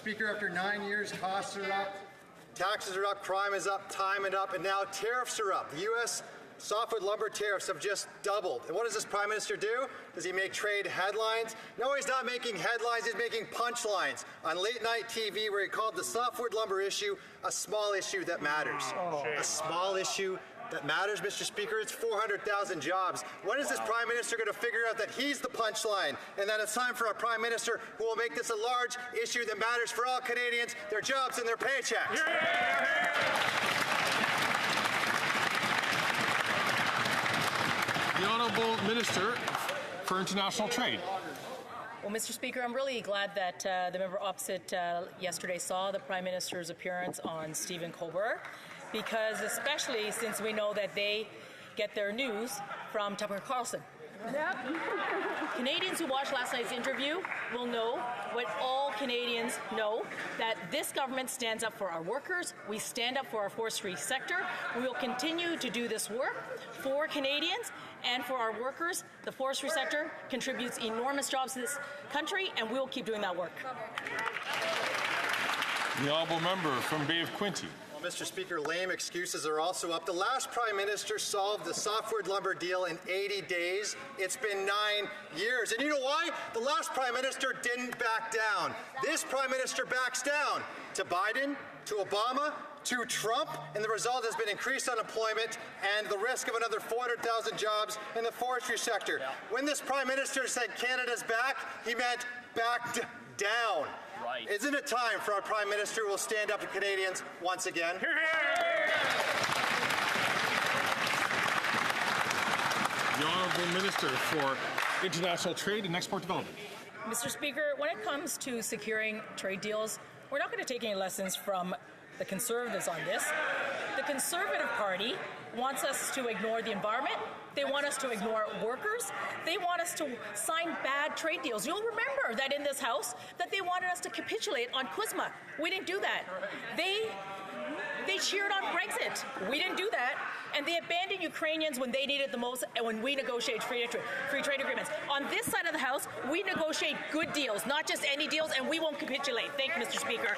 Speaker, after 9 years, costs are up, taxes are up, crime is up, time is up, and now tariffs are up. The U.S. Softwood Lumber Tariffs have just doubled. And what does this Prime Minister do? Does he make trade headlines? No, he's not making headlines, he's making punchlines on late-night TV where he called the softwood lumber issue a small issue that matters. A small issue that matters, Mr. Speaker. It's 400,000 jobs. When is this Prime Minister going to figure out that he's the punchline and that it's time for a Prime Minister who will make this a large issue that matters for all Canadians, their jobs and their paychecks? The Honourable Minister for International Trade. Well, Mr. Speaker, I'm really glad that the member opposite yesterday saw the Prime Minister's appearance on Stephen Colbert, because especially since we know that they get their news from Tucker Carlson. Yep. Canadians who watched last night's interview will know what all Canadians know, that this government stands up for our workers. We stand up for our forestry sector. We will continue to do this work for Canadians and for our workers. The forestry sector contributes enormous jobs to this country, and we will keep doing that work. The honourable member from Bay of Quinte. Mr. Speaker, lame excuses are also up. The last Prime Minister solved the softwood lumber deal in 80 days. It's been 9 years. And you know why? The last Prime Minister didn't back down. This Prime Minister backs down to Biden, to Obama, to Trump, and the result has been increased unemployment and the risk of another 400,000 jobs in the forestry sector. When this Prime Minister said Canada's back, he meant backed down. Right. Isn't it time for our Prime Minister who will stand up to Canadians once again? The Honourable Minister for International Trade and Export Development. Mr. Speaker, when it comes to securing trade deals, we're not going to take any lessons from the Conservatives on this. The Conservative Party wants us to ignore the environment. They want us to ignore workers. They want us to sign bad trade deals. You'll remember that in this House that they wanted us to capitulate on CUSMA. We didn't do that. They cheered on Brexit. We didn't do that. And they abandoned Ukrainians when they needed the most and when we negotiate free trade agreements. On this side of the House, we negotiate good deals, not just any deals, and we won't capitulate. Thank you, Mr. Speaker.